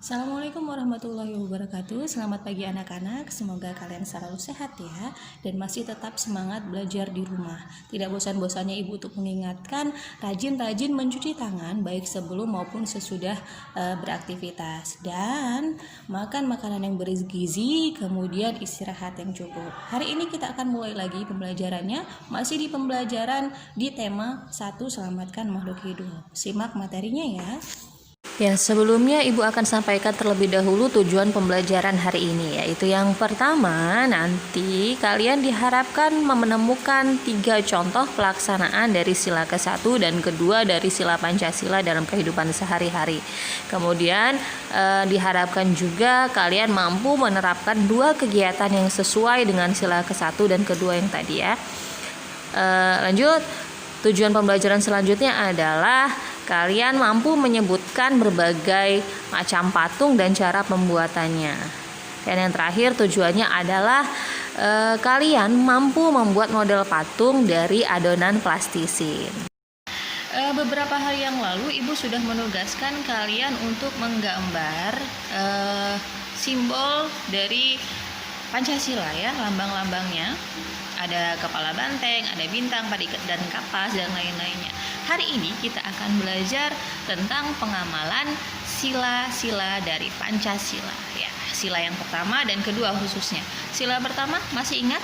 Assalamualaikum warahmatullahi wabarakatuh. Selamat pagi anak-anak. Semoga kalian selalu sehat ya dan masih tetap semangat belajar di rumah. Tidak bosan-bosannya ibu untuk mengingatkan rajin-rajin mencuci tangan baik sebelum maupun sesudah beraktivitas, dan makan makanan yang bergizi, kemudian istirahat yang cukup. Hari ini kita akan mulai lagi pembelajarannya, masih di pembelajaran di tema 1 selamatkan makhluk hidup. Simak materinya ya. Ya, sebelumnya Ibu akan sampaikan terlebih dahulu tujuan pembelajaran hari ini, yaitu yang pertama, nanti kalian diharapkan menemukan 3 contoh pelaksanaan dari sila ke-1 dan kedua dari sila Pancasila dalam kehidupan sehari-hari. Kemudian diharapkan juga kalian mampu menerapkan 2 kegiatan yang sesuai dengan sila ke-1 dan kedua yang tadi ya. Lanjut, tujuan pembelajaran selanjutnya adalah kalian mampu menyebutkan berbagai macam patung dan cara pembuatannya. Dan yang terakhir tujuannya adalah kalian mampu membuat model patung dari adonan plastisin. Beberapa hari yang lalu Ibu sudah menugaskan kalian untuk menggambar simbol dari Pancasila ya, lambang-lambangnya. Ada kepala banteng, ada bintang, padikat dan kapas dan lain-lainnya. Hari ini kita akan belajar tentang pengamalan sila-sila dari Pancasila ya. Sila yang pertama dan kedua khususnya. Sila pertama masih ingat?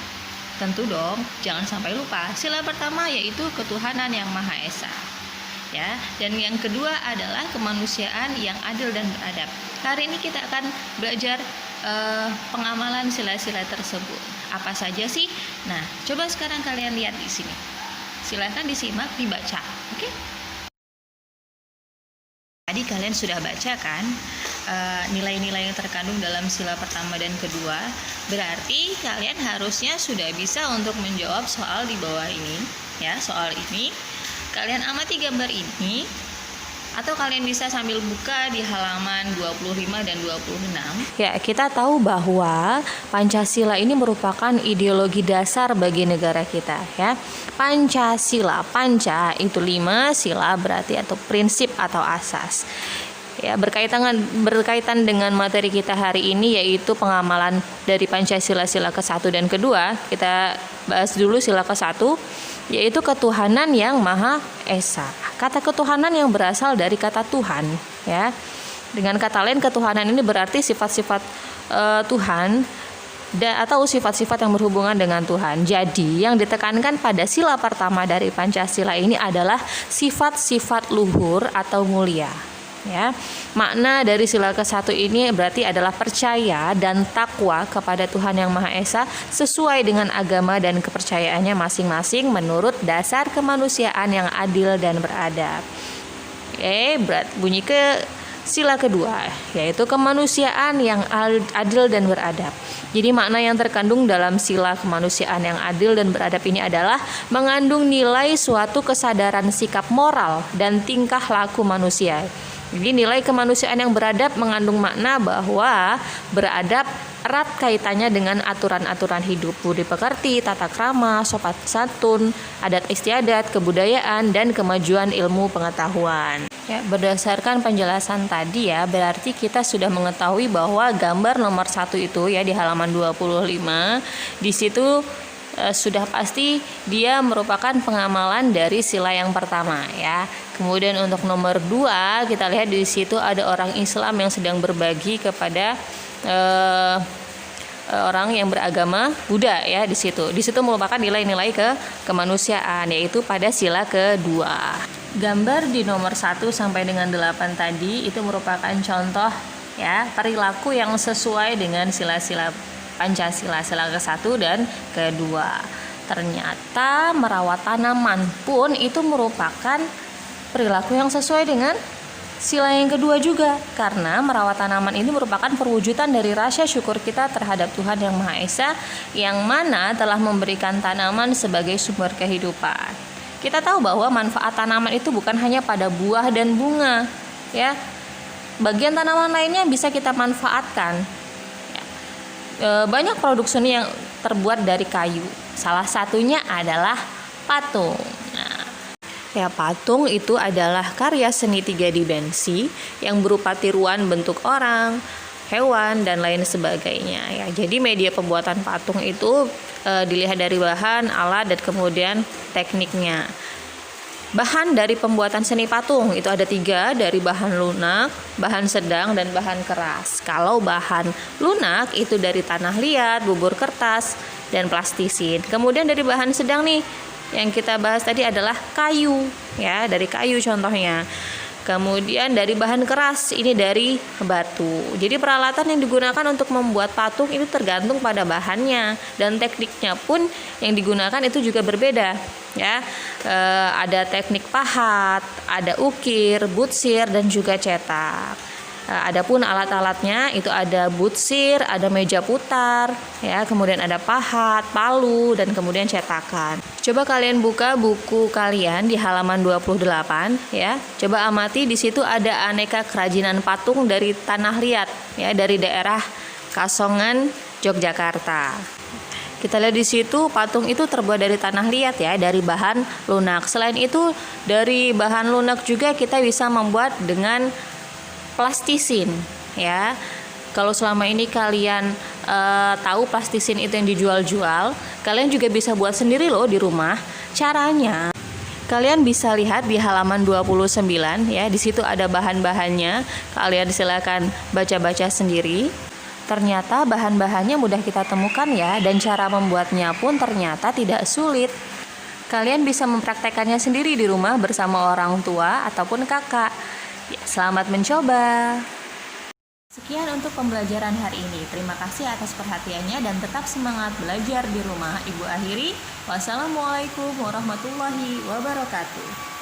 Tentu dong, jangan sampai lupa. Sila pertama yaitu ketuhanan yang Maha Esa. Ya, dan yang kedua adalah kemanusiaan yang adil dan beradab. Hari ini kita akan belajar pengamalan sila-sila tersebut. Apa saja sih? Nah, coba sekarang kalian lihat di sini. Silakan disimak, dibaca. Oke? Tadi kalian sudah baca kan nilai-nilai yang terkandung dalam sila pertama dan kedua. Berarti kalian harusnya sudah bisa untuk menjawab soal di bawah ini ya, soal ini. Kalian amati gambar ini atau kalian bisa sambil buka di halaman 25 dan 26. Ya, kita tahu bahwa Pancasila ini merupakan ideologi dasar bagi negara kita ya. Pancasila, panca itu 5, sila berarti atau prinsip atau asas. Ya, berkaitan dengan materi kita hari ini yaitu pengamalan dari Pancasila sila ke-1 dan kedua. Kita bahas dulu sila ke-1 yaitu ketuhanan yang Maha Esa. Kata ketuhanan yang berasal dari kata Tuhan ya. Dengan kata lain, ketuhanan ini berarti sifat-sifat Tuhan atau sifat-sifat yang berhubungan dengan Tuhan. Jadi yang ditekankan pada sila pertama dari Pancasila ini adalah sifat-sifat luhur atau mulia ya. Makna dari sila ke-1 ini berarti adalah percaya dan takwa kepada Tuhan yang Maha Esa sesuai dengan agama dan kepercayaannya masing-masing menurut dasar kemanusiaan yang adil dan beradab. Bunyi ke sila kedua yaitu kemanusiaan yang adil dan beradab. Jadi makna yang terkandung dalam sila kemanusiaan yang adil dan beradab ini adalah mengandung nilai suatu kesadaran sikap moral dan tingkah laku manusia. Jadi nilai kemanusiaan yang beradab mengandung makna bahwa beradab erat kaitannya dengan aturan-aturan hidup, budi pekerti, tata krama, sopan santun, adat istiadat, kebudayaan, dan kemajuan ilmu pengetahuan. Ya, berdasarkan penjelasan tadi ya, berarti kita sudah mengetahui bahwa gambar nomor 1 itu ya di halaman 25, di situ sudah pasti dia merupakan pengamalan dari sila yang pertama ya. Kemudian untuk nomor 2 kita lihat di situ ada orang Islam yang sedang berbagi kepada orang yang beragama Buddha ya di situ. Di situ merupakan nilai-nilai kemanusiaan yaitu pada sila kedua. Gambar di nomor 1 sampai dengan 8 tadi itu merupakan contoh ya perilaku yang sesuai dengan sila-sila Pancasila, sila ke-1 dan kedua. Ternyata merawat tanaman pun itu merupakan perilaku yang sesuai dengan sila yang kedua juga, karena merawat tanaman ini merupakan perwujudan dari rasa syukur kita terhadap Tuhan yang Maha Esa yang mana telah memberikan tanaman sebagai sumber kehidupan. Kita tahu bahwa manfaat tanaman itu bukan hanya pada buah dan bunga ya. Bagian tanaman lainnya bisa kita manfaatkan. Banyak produk seni yang terbuat dari kayu. Salah satunya adalah patung. Nah, Ya, patung itu adalah karya seni tiga dimensi yang berupa tiruan bentuk orang, hewan, dan lain sebagainya. Ya, jadi media pembuatan patung itu dilihat dari bahan, alat, dan kemudian tekniknya. Bahan dari pembuatan seni patung itu ada 3, dari bahan lunak, bahan sedang, dan bahan keras. Kalau bahan lunak itu dari tanah liat, bubur kertas, dan plastisin. Kemudian dari bahan sedang nih, yang kita bahas tadi adalah kayu, ya, dari kayu contohnya. Kemudian dari bahan keras, ini dari batu. Jadi peralatan yang digunakan untuk membuat patung itu tergantung pada bahannya, dan tekniknya pun yang digunakan itu juga berbeda, ya. Ada teknik pahat, ada ukir, butsir, dan juga cetak. Adapun alat-alatnya itu ada butsir, ada meja putar, ya, kemudian ada pahat, palu, dan kemudian cetakan. Coba kalian buka buku kalian di halaman 28, ya. Coba amati, di situ ada aneka kerajinan patung dari tanah liat, ya, dari daerah Kasongan, Yogyakarta. Kita lihat di situ patung itu terbuat dari tanah liat, ya, dari bahan lunak. Selain itu dari bahan lunak juga kita bisa membuat dengan plastisin, ya. Kalau selama ini kalian tahu plastisin itu yang dijual-jual, kalian juga bisa buat sendiri loh di rumah. Caranya kalian bisa lihat di halaman 29, ya. Di situ ada bahan-bahannya. Kalian silakan baca-baca sendiri. Ternyata bahan-bahannya mudah kita temukan, ya, dan cara membuatnya pun ternyata tidak sulit. Kalian bisa mempraktekannya sendiri di rumah bersama orang tua ataupun kakak. Ya, selamat mencoba. Sekian untuk pembelajaran hari ini. Terima kasih atas perhatiannya dan tetap semangat belajar di rumah. Ibu akhiri, wassalamualaikum warahmatullahi wabarakatuh.